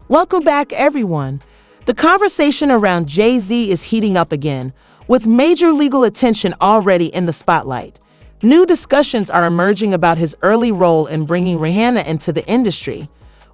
Welcome back, everyone. The conversation around Jay-Z is heating up again, with major legal attention already in the spotlight. New discussions are emerging about his early role in bringing Rihanna into the industry.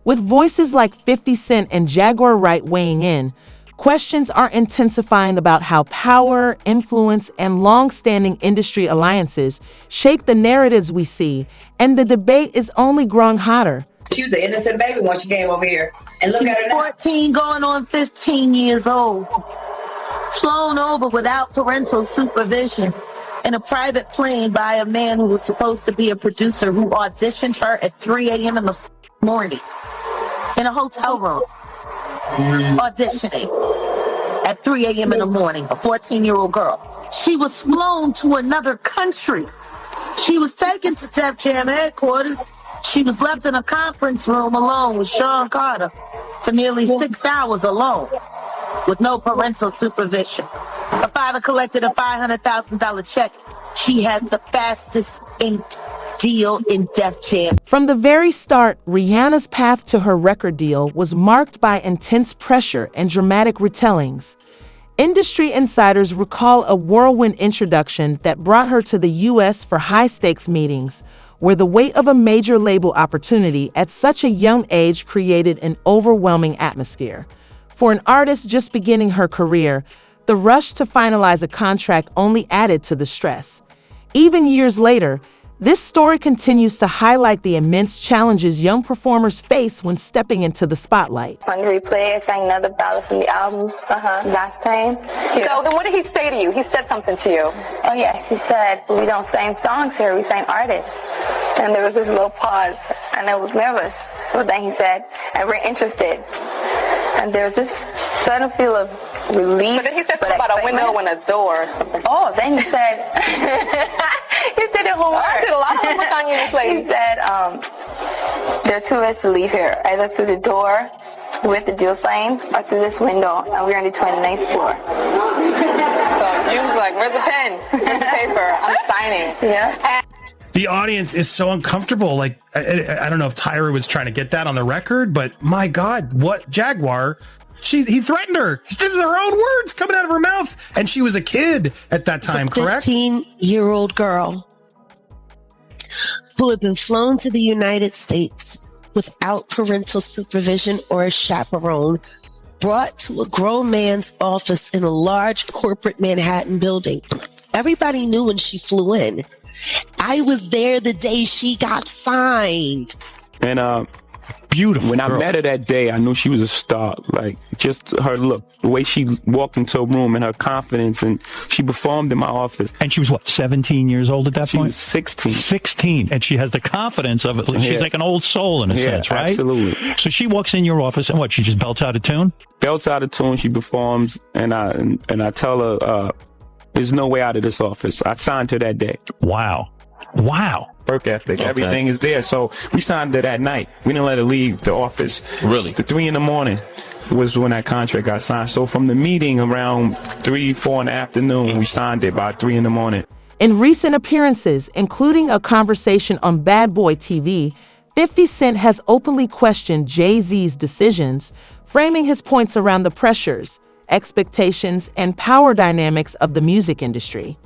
With voices like 50 Cent and Jaguar Wright weighing in, questions are intensifying about how power, influence, and long-standing industry alliances shape the narratives we see, and the debate is only growing hotter. She was an innocent baby when she came over here. And look at her now. 14 going on 15 years old. Flown over without parental supervision in a private plane by a man who was supposed to be a producer who auditioned her at 3 a.m. in the morning in a hotel room. Auditioning at 3 a.m. in the morning, a 14-year-old girl. She was flown to another country. She was taken to Def Jam headquarters. She was left in a conference room alone with Sean Carter for nearly 6 hours alone with no parental supervision. Her father collected a $500,000 check. She has the fastest inked deal in Def Jam. From the very start, Rihanna's path to her record deal was marked by intense pressure and dramatic retellings. Industry insiders recall a whirlwind introduction that brought her to the U.S. for high-stakes meetings, where the weight of a major label opportunity at such a young age created an overwhelming atmosphere. For an artist just beginning her career, the rush to finalize a contract only added to the stress. Even years later, this story continues to highlight the immense challenges young performers face when stepping into the spotlight. On replay, I sang another ballad from the album last time. So then what did he say to you? He said something to you. Oh yes, he said, we don't sing songs here, we sing artists. And there was this little pause, and I was nervous. But then he said, and we're interested. And there was this sudden feel of relief. But then he said something about a window and a door or something. Oh, then he said, he said it whole word. I did a lot of homework on you, this lady. He said, there are two ways to leave here, either through the door with the deal signed or through this window, and we're on the 29th floor. So you was like, where's the pen? Where's the paper? I'm signing. Yeah. The audience is so uncomfortable. Like, I don't know if Tyra was trying to get that on the record, but my God, what Jaguar? He threatened her. This is her own words coming out of her mouth. And she was a kid at that time, correct? 15-year-old girl who had been flown to the United States without parental supervision or a chaperone, brought to a grown man's office in a large corporate Manhattan building. Everybody knew when she flew in. I was there the day she got signed. And Beautiful. when girl. I met her that day, I knew she was a star. Like, just her look, the way she walked into a room and her confidence, and she performed in my office. And she was, what, 17 years old at that She point? was 16. 16. And she has the confidence of it. She's Yeah. like an old soul in a sense, right? Absolutely. So she walks in your office and what, she just belts out a tune? Belts out of tune, she performs, and I tell her, there's no way out of this office. I signed her that day. Wow. Work ethic, everything is there. So we signed her that night. We didn't let her leave the office. Really? The 3 a.m. was when that contract got signed. So from the meeting around 3, 4 in the afternoon, we signed it by 3 a.m. In recent appearances, including a conversation on Bad Boy TV, 50 Cent has openly questioned Jay-Z's decisions, framing his points around the pressures, expectations, and power dynamics of the music industry.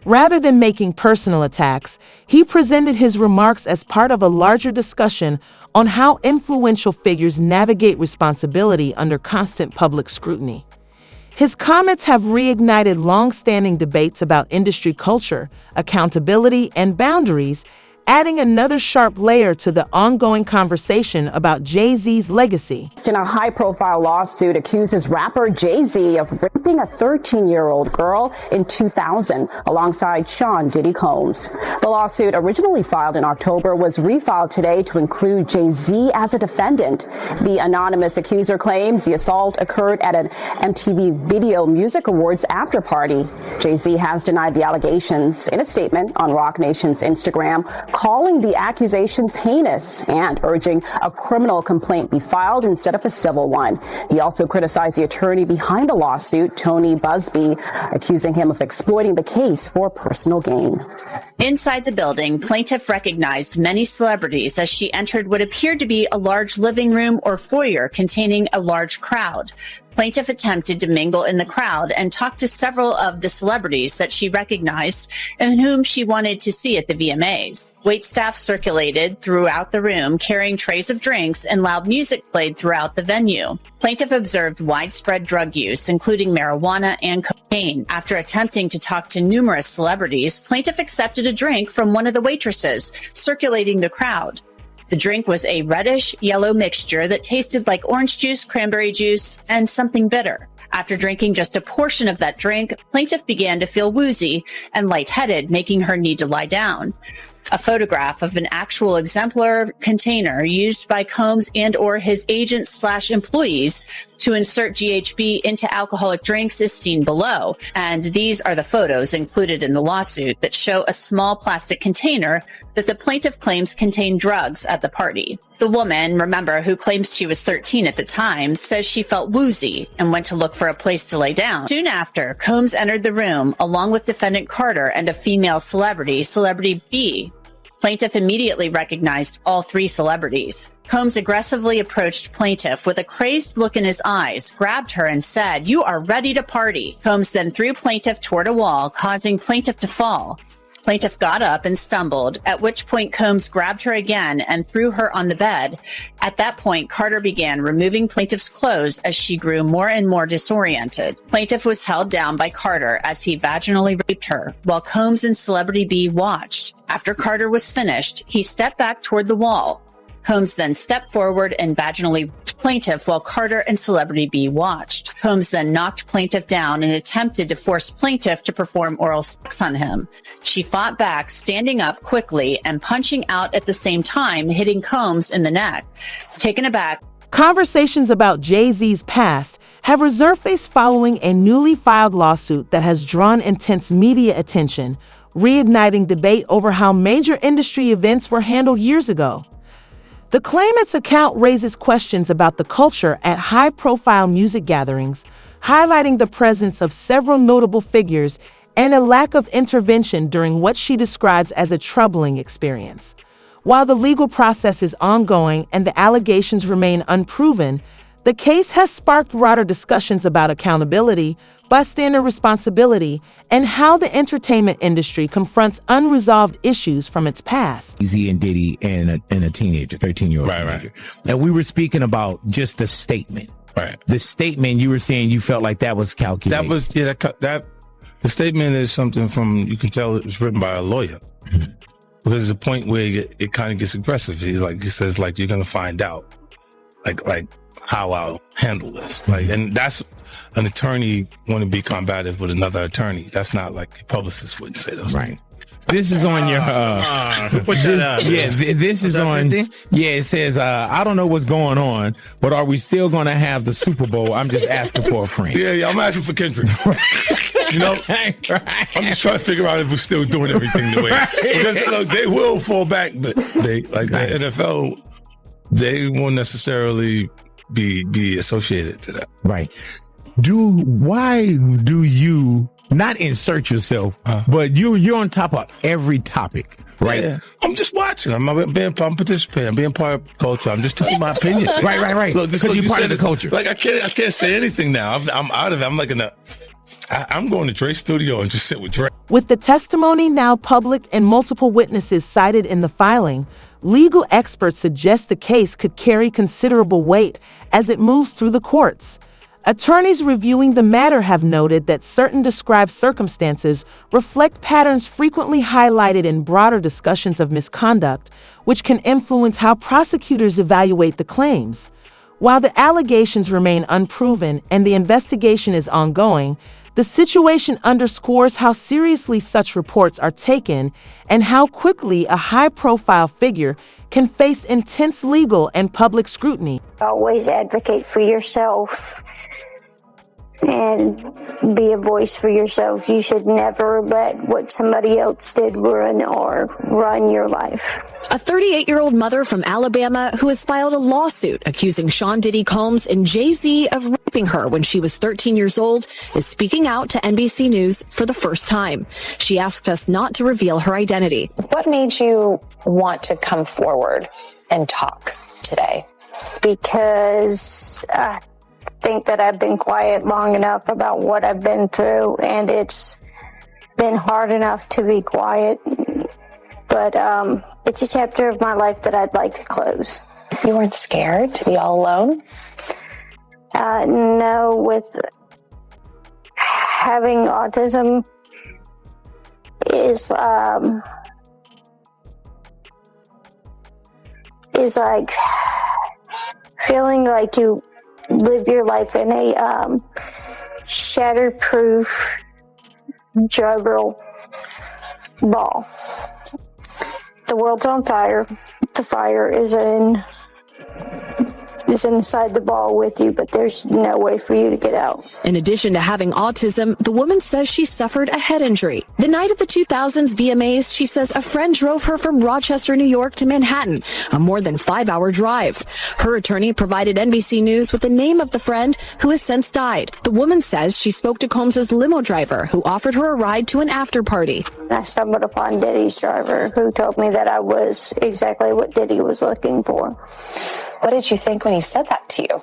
Rather than making personal attacks, he presented his remarks as part of a larger discussion on how influential figures navigate responsibility under constant public scrutiny. His comments have reignited long-standing debates about industry culture, accountability, and boundaries, adding another sharp layer to the ongoing conversation about Jay-Z's legacy. In a high-profile lawsuit accuses rapper Jay-Z of raping a 13-year-old girl in 2000 alongside Sean Diddy Combs. The lawsuit, originally filed in October, was refiled today to include Jay-Z as a defendant. The anonymous accuser claims the assault occurred at an MTV Video Music Awards after-party. Jay-Z has denied the allegations in a statement on Roc Nation's Instagram, calling the accusations heinous and urging a criminal complaint be filed instead of a civil one. He also criticized the attorney behind the lawsuit, Tony Busby, accusing him of exploiting the case for personal gain. Inside the building, plaintiff recognized many celebrities as she entered what appeared to be a large living room or foyer containing a large crowd. Plaintiff attempted to mingle in the crowd and talk to several of the celebrities that she recognized and whom she wanted to see at the VMAs. Waitstaff circulated throughout the room, carrying trays of drinks, and loud music played throughout the venue. Plaintiff observed widespread drug use, including marijuana and cocaine. After attempting to talk to numerous celebrities, plaintiff accepted a drink from one of the waitresses, circulating the crowd. The drink was a reddish-yellow mixture that tasted like orange juice, cranberry juice, and something bitter. After drinking just a portion of that drink, plaintiff began to feel woozy and lightheaded, making her need to lie down. A photograph of an actual exemplar container used by Combs and or his agents/employees to insert GHB into alcoholic drinks is seen below. And these are the photos included in the lawsuit that show a small plastic container that the plaintiff claims contained drugs at the party. The woman, remember, who claims she was 13 at the time, says she felt woozy and went to look for a place to lay down. Soon after, Combs entered the room along with defendant Carter and a female celebrity, Celebrity B. Plaintiff immediately recognized all three celebrities. Combs aggressively approached plaintiff with a crazed look in his eyes, grabbed her and said, "You are ready to party." Combs then threw plaintiff toward a wall, causing plaintiff to fall. Plaintiff got up and stumbled, at which point Combs grabbed her again and threw her on the bed. At that point, Carter began removing plaintiff's clothes as she grew more and more disoriented. Plaintiff was held down by Carter as he vaginally raped her, while Combs and Celebrity B watched. After Carter was finished, he stepped back toward the wall. Combs then stepped forward and vaginally raped plaintiff while Carter and Celebrity B watched. Combs then knocked plaintiff down and attempted to force plaintiff to perform oral sex on him. She fought back, standing up quickly and punching out at the same time, hitting Combs in the neck. Taken aback, conversations about Jay-Z's past have resurfaced following a newly filed lawsuit that has drawn intense media attention, reigniting debate over how major industry events were handled years ago. The claimant's account raises questions about the culture at high-profile music gatherings, highlighting the presence of several notable figures and a lack of intervention during what she describes as a troubling experience. While the legal process is ongoing and the allegations remain unproven, the case has sparked broader discussions about accountability, bystander responsibility, and how the entertainment industry confronts unresolved issues from its past. Jay-Z and Diddy and a teenager, 13-year-old teenager. And we were speaking about just the statement. Right. The statement, you were saying you felt like that was calculated. That was, yeah, that the statement is something from, you can tell it was written by a lawyer. Because there's a point where it kind of gets aggressive. He says, you're going to find out, like how I'll handle this. And that's an attorney want to be combative with another attorney. That's not like a publicist wouldn't say those things. This is on your, this is on, 50? Yeah, it says, I don't know what's going on, but are we still going to have the Super Bowl? I'm just asking for a friend. Yeah, I'm asking for Kendrick. You know, I'm just trying to figure out if we're still doing everything the way. Because look, they will fall back, but the NFL, they won't necessarily be associated to that. Right. Why do you not insert yourself, but you're on top of every topic, right? Yeah. I'm just watching. I'm participating. I'm being part of culture. I'm just telling my opinion. Right. Look, because you're part of the culture. Like I can't say anything now. I'm out of it. I'm like I'm going to Dre's studio and just sit with Dre. With the testimony now public and multiple witnesses cited in the filing, legal experts suggest the case could carry considerable weight as it moves through the courts. Attorneys reviewing the matter have noted that certain described circumstances reflect patterns frequently highlighted in broader discussions of misconduct, which can influence how prosecutors evaluate the claims. While the allegations remain unproven and the investigation is ongoing, the situation underscores how seriously such reports are taken and how quickly a high-profile figure can face intense legal and public scrutiny. Always advocate for yourself and be a voice for yourself. You should never let what somebody else did run your life. A 38-year-old mother from Alabama who has filed a lawsuit accusing Sean Diddy Combs and Jay-Z of raping raping her when she was 13 years old, is speaking out to NBC News for the first time. She asked us not to reveal her identity. What made you want to come forward and talk today? Because I think that I've been quiet long enough about what I've been through, and it's been hard enough to be quiet. But it's a chapter of my life that I'd like to close. You weren't scared to be all alone? No, with having autism is like feeling like you live your life in a shatterproof rubber ball. The world's on fire. The fire is inside the ball with you, but there's no way for you to get out. In addition to having autism, the woman says she suffered a head injury. The night of the 2000s VMAs, she says a friend drove her from Rochester, New York to Manhattan, a more than 5-hour drive. Her attorney provided NBC News with the name of the friend who has since died. The woman says she spoke to Combs's limo driver who offered her a ride to an after party. I stumbled upon Diddy's driver who told me that I was exactly what Diddy was looking for. What did you think when he said that to you?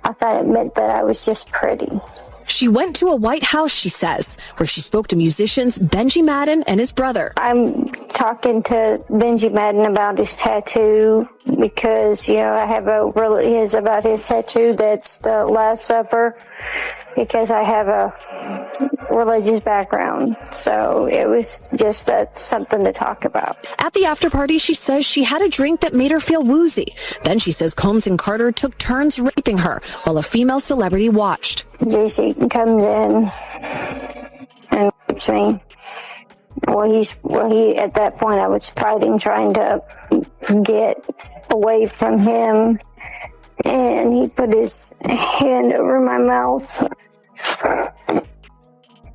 I thought it meant that I was just pretty. She went to a White House, she says, where she spoke to musicians Benji Madden and his brother. I'm talking to Benji Madden about his tattoo because, I have about his tattoo that's the Last Supper because I have a religious background. So it was just something to talk about. At the after party, she says she had a drink that made her feel woozy. Then she says Combs and Carter took turns raping her while a female celebrity watched. JC comes in and rapes me. He at that point I was fighting, trying to get away from him, and he put his hand over my mouth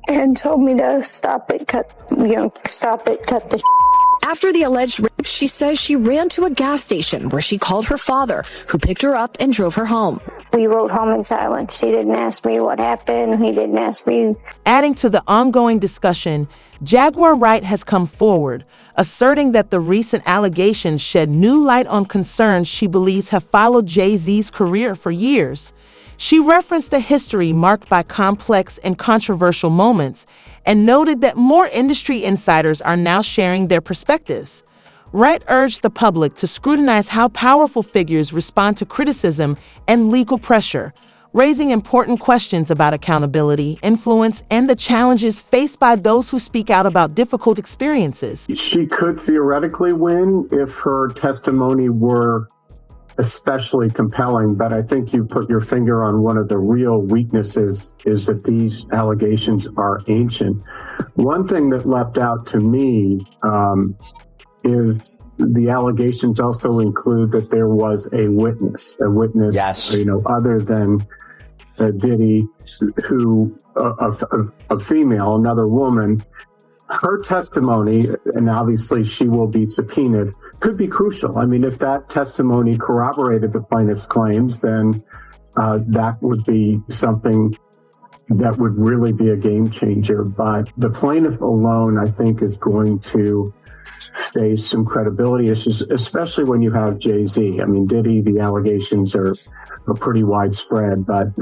and told me to stop it, cut the. After the alleged rape, she says she ran to a gas station where she called her father, who picked her up and drove her home. We rode home in silence. He didn't ask me what happened. He didn't ask me. Adding to the ongoing discussion, Jaguar Wright has come forward, asserting that the recent allegations shed new light on concerns she believes have followed Jay-Z's career for years. She referenced a history marked by complex and controversial moments and noted that more industry insiders are now sharing their perspectives. Wright urged the public to scrutinize how powerful figures respond to criticism and legal pressure, raising important questions about accountability, influence, and the challenges faced by those who speak out about difficult experiences. She could theoretically win if her testimony were especially compelling, but I think you put your finger on one of the real weaknesses is that these allegations are ancient. One thing that leapt out to me is the allegations also include that there was a witness, yes, other than Diddy, who a female, another woman. Her testimony, and obviously she will be subpoenaed, could be crucial. I mean, if that testimony corroborated the plaintiff's claims, then that would be something that would really be a game changer. But the plaintiff alone, I think, is going to face some credibility issues, especially when you have Jay-Z. I mean, Diddy, the allegations are pretty widespread, but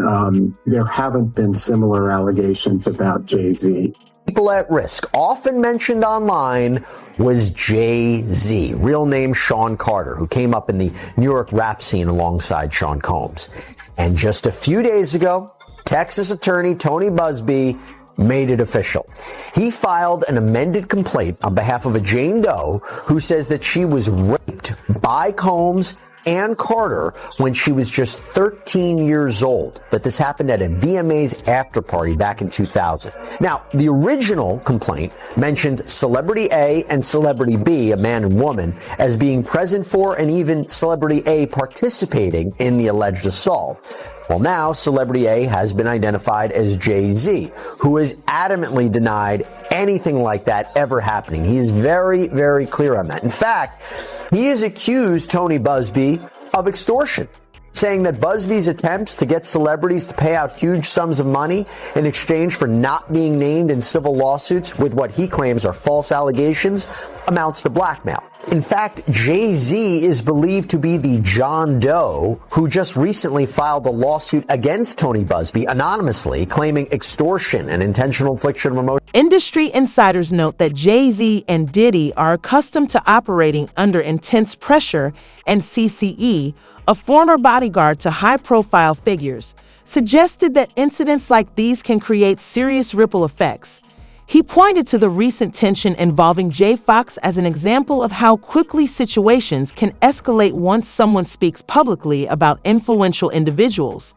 there haven't been similar allegations about Jay-Z. People at risk, often mentioned online, was Jay-Z, real name Sean Carter, who came up in the New York rap scene alongside Sean Combs. And just a few days ago, Texas attorney Tony Busby made it official. He filed an amended complaint on behalf of a Jane Doe who says that she was raped by Combs and Carter when she was just 13 years old, that this happened at a VMA's after party back in 2000. Now, the original complaint mentioned Celebrity A and Celebrity B, a man and woman, as being present for and even Celebrity A participating in the alleged assault. Well, now Celebrity A has been identified as Jay-Z, who has adamantly denied anything like that ever happening. He is very, very clear on that. In fact, he has accused Tony Busby of extortion. saying that Busby's attempts to get celebrities to pay out huge sums of money in exchange for not being named in civil lawsuits with what he claims are false allegations amounts to blackmail. In fact, Jay-Z is believed to be the John Doe who just recently filed a lawsuit against Tony Busby anonymously, claiming extortion and intentional infliction of emotion. Industry insiders note that Jay-Z and Diddy are accustomed to operating under intense pressure, and CCE, a former bodyguard to high-profile figures, suggested that incidents like these can create serious ripple effects. He pointed to the recent tension involving Jay Fox as an example of how quickly situations can escalate once someone speaks publicly about influential individuals.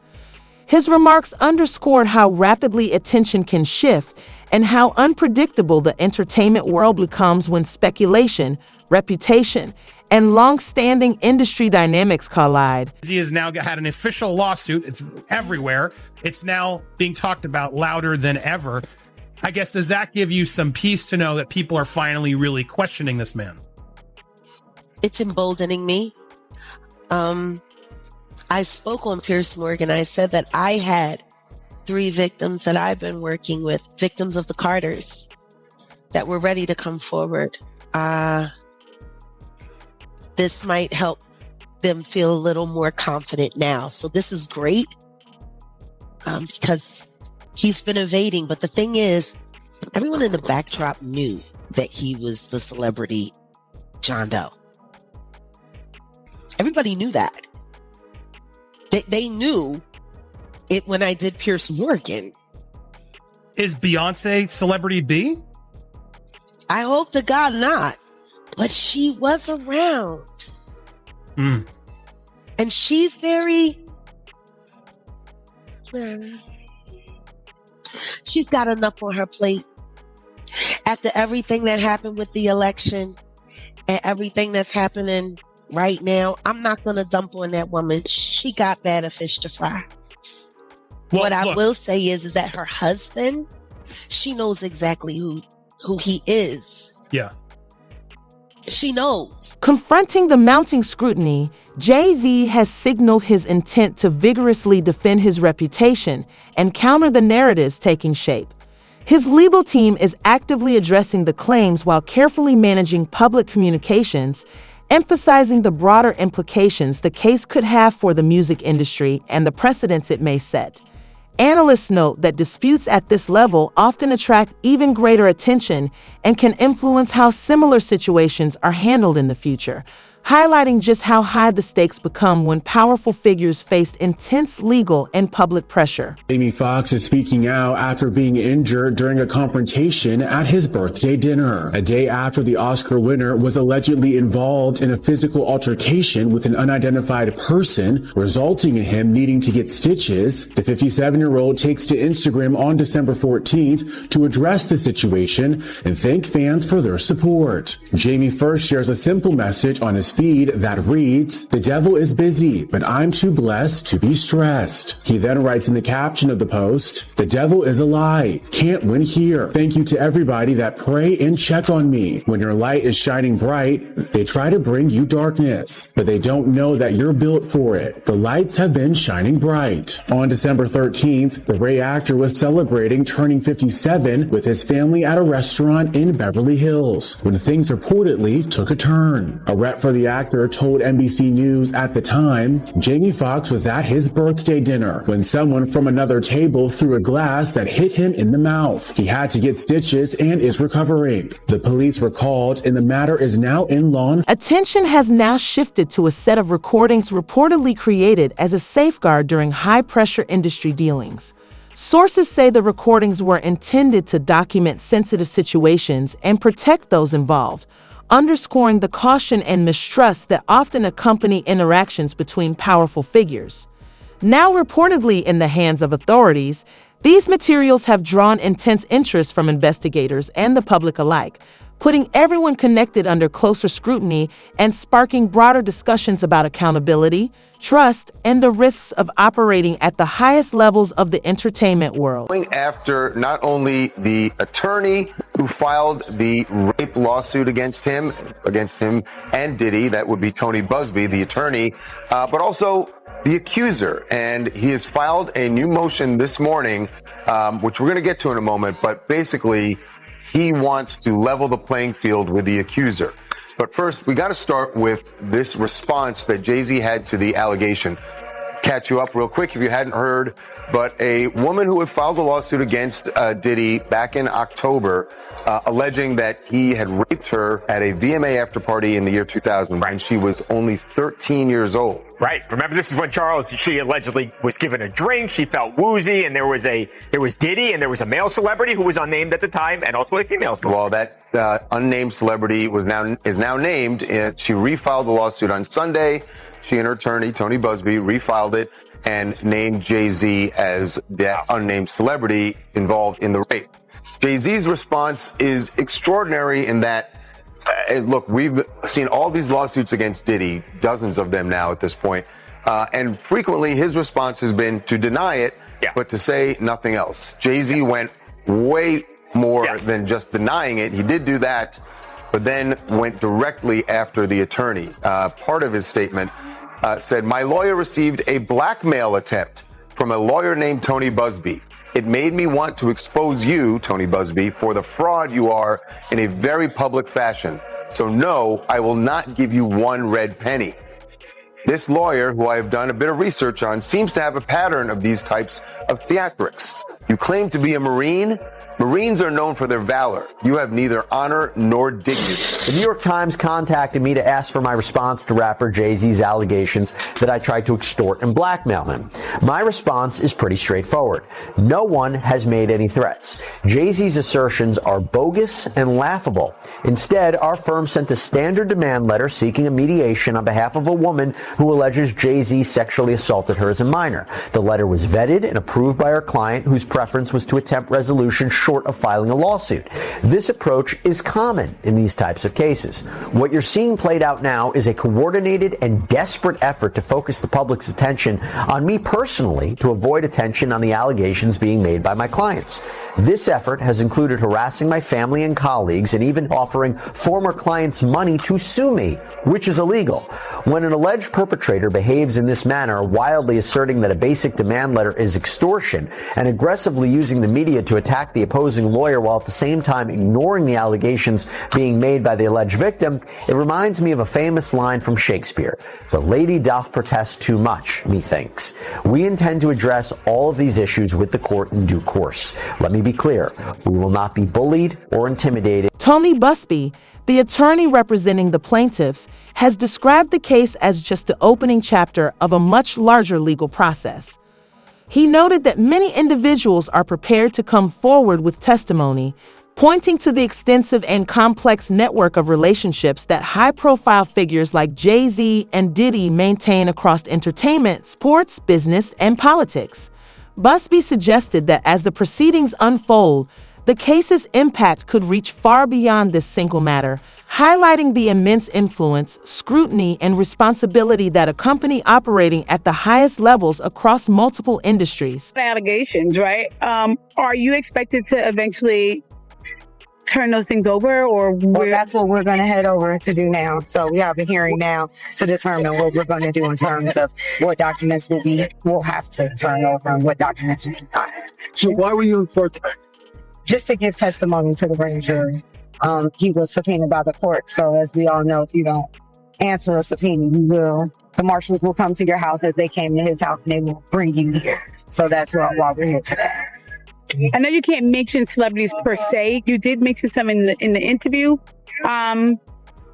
His remarks underscored how rapidly attention can shift and how unpredictable the entertainment world becomes when speculation, reputation, and long-standing industry dynamics collide. He has now had an official lawsuit. It's everywhere. It's now being talked about louder than ever. I guess, does that give you some peace to know that people are finally really questioning this man? It's emboldening me. I spoke on Piers Morgan. I said that I had 3 victims that I've been working with, victims of the Carters, that were ready to come forward. This might help them feel a little more confident now. So this is great because he's been evading. But the thing is, everyone in the backdrop knew that he was the celebrity John Doe. Everybody knew that. They knew it when I did Piers Morgan. Is Beyonce celebrity B? I hope to God not. But she was around. And she's very... She's got enough on her plate. After everything that happened with the election and everything that's happening right now, I'm not going to dump on that woman. She got better fish to fry. Well, what I will say is that her husband, she knows exactly who he is. Yeah. She knows. Confronting the mounting scrutiny, Jay-Z has signaled his intent to vigorously defend his reputation and counter the narratives taking shape. His legal team is actively addressing the claims while carefully managing public communications, emphasizing the broader implications the case could have for the music industry and the precedents it may set. Analysts note that disputes at this level often attract even greater attention and can influence how similar situations are handled in the future, highlighting just how high the stakes become when powerful figures face intense legal and public pressure. Jamie Foxx is speaking out after being injured during a confrontation at his birthday dinner, a day after the Oscar winner was allegedly involved in a physical altercation with an unidentified person, resulting in him needing to get stitches. The 57-year-old takes to Instagram on December 14th to address the situation and thank fans for their support. Jamie first shares a simple message on his feed that reads, "The devil is busy, but I'm too blessed to be stressed." He then writes in the caption of the post, "The devil is a lie. Can't win here. Thank you to everybody that pray and check on me. When your light is shining bright, they try to bring you darkness, but they don't know that you're built for it. The lights have been shining bright." On December 13th, the Ray actor was celebrating turning 57 with his family at a restaurant in Beverly Hills when things reportedly took a turn. A rep for the actor told NBC News at the time, Jamie Foxx was at his birthday dinner when someone from another table threw a glass that hit him in the mouth. He had to get stitches and is recovering. The police were called and the matter is now in law. Attention has now shifted to a set of recordings reportedly created as a safeguard during high-pressure industry dealings. Sources say the recordings were intended to document sensitive situations and protect those involved, underscoring the caution and mistrust that often accompany interactions between powerful figures. Now reportedly in the hands of authorities, these materials have drawn intense interest from investigators and the public alike, putting everyone connected under closer scrutiny and sparking broader discussions about accountability, trust, and the risks of operating at the highest levels of the entertainment world. After not only the attorney who filed the rape lawsuit against him and Diddy, that would be Tony Busby, the attorney, but also the accuser. And he has filed a new motion this morning, which we're going to get to in a moment, but basically he wants to level the playing field with the accuser. But first, we got to start with this response that Jay-Z had to the allegation. Catch you up real quick if you hadn't heard, but a woman who had filed a lawsuit against Diddy back in October, alleging that he had raped her at a VMA after party in the year 2000 when she was only 13 years old. Right. Remember, this is when she allegedly was given a drink. She felt woozy, and there was Diddy, and there was a male celebrity who was unnamed at the time, and also a female celebrity. Well, that unnamed celebrity is now named. She refiled the lawsuit on Sunday. She and her attorney, Tony Busby, refiled it and named Jay-Z as the unnamed celebrity involved in the rape. Jay-Z's response is extraordinary in that, look, we've seen all these lawsuits against Diddy, dozens of them now at this point, and frequently his response has been to deny it, but to say nothing else. Jay-Z went way more than just denying it. He did do that, but then went directly after the attorney. Part of his statement said, "My lawyer received a blackmail attempt from a lawyer named Tony Busby. It made me want to expose you, Tony Busby, for the fraud you are in a very public fashion. So no, I will not give you one red penny." This lawyer, who I have done a bit of research on, seems to have a pattern of these types of theatrics. You claim to be a Marine? Marines are known for their valor. You have neither honor nor dignity. The New York Times contacted me to ask for my response to rapper Jay-Z's allegations that I tried to extort and blackmail him. My response is pretty straightforward. No one has made any threats. Jay-Z's assertions are bogus and laughable. Instead, our firm sent a standard demand letter seeking a mediation on behalf of a woman who alleges Jay-Z sexually assaulted her as a minor. The letter was vetted and approved by our client, whose preference was to attempt resolution short of filing a lawsuit. This approach is common in these types of cases. What you're seeing played out now is a coordinated and desperate effort to focus the public's attention on me personally to avoid attention on the allegations being made by my clients. This effort has included harassing my family and colleagues and even offering former clients money to sue me, which is illegal. When an alleged perpetrator behaves in this manner, wildly asserting that a basic demand letter is extortion and aggressively using the media to attack the opposing lawyer while at the same time ignoring the allegations being made by the alleged victim, it reminds me of a famous line from Shakespeare. "The lady doth protest too much, methinks." We intend to address all of these issues with the court in due course. Let me be clear, we will not be bullied or intimidated. Tony Busby, the attorney representing the plaintiffs, has described the case as just the opening chapter of a much larger legal process. He noted that many individuals are prepared to come forward with testimony, pointing to the extensive and complex network of relationships that high-profile figures like Jay-Z and Diddy maintain across entertainment, sports, business, and politics. Busby suggested that as the proceedings unfold, the case's impact could reach far beyond this single matter, highlighting the immense influence, scrutiny, and responsibility that accompany operating at the highest levels across multiple industries. Allegations, right? Are you expected to eventually turn those things over, or well, that's what we're going to head over to do now. So we have a hearing now to determine what we're going to do in terms of what documents we'll have to turn over and what documents we do not. So why were you in court? Just to give testimony to the grand jury. He was subpoenaed by the court. So as we all know, if you don't answer a subpoena, the marshals will come to your house as they came to his house and they will bring you here. So that's why we're here today. I know you can't mention celebrities per se. You did mention some in the interview.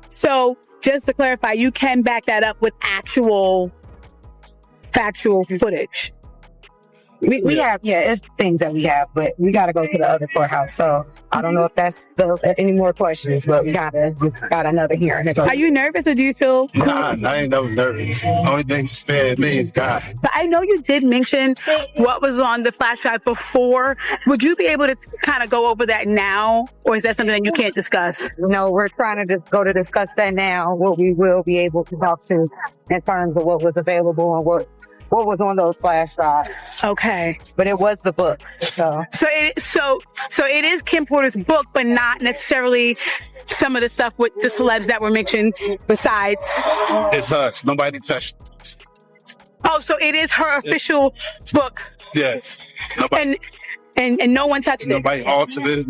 So just to clarify, you can back that up with actual factual footage. We have, it's things that we have, but we got to go to the other courthouse. So I don't know if that's any more questions, but we got another hearing. Are you nervous or do you feel? Nah, I ain't never nervous. Only thing that's fair to me is God. But I know you did mention what was on the flash drive before. Would you be able to kind of go over that now, or is that something that you can't discuss? No, we're trying to just discuss that now. What we will be able to talk to in terms of what was available and what was on those flash drives. Okay. But it was the book. So it is Kim Porter's book, but not necessarily some of the stuff with the celebs that were mentioned besides. It's hers. Nobody touched it. Oh, so it is her official book. Yes. Nobody. And no one touched it. Nobody altered it.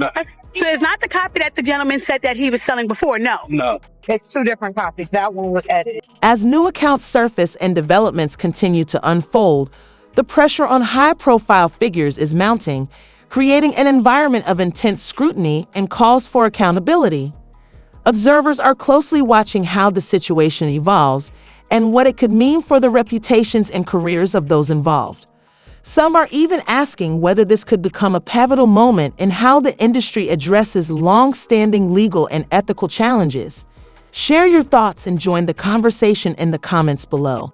So it's not the copy that the gentleman said that he was selling before. No. No. It's two different copies. That one was edited. As new accounts surface and developments continue to unfold, the pressure on high-profile figures is mounting, creating an environment of intense scrutiny and calls for accountability. Observers are closely watching how the situation evolves and what it could mean for the reputations and careers of those involved. Some are even asking whether this could become a pivotal moment in how the industry addresses long-standing legal and ethical challenges. Share your thoughts and join the conversation in the comments below.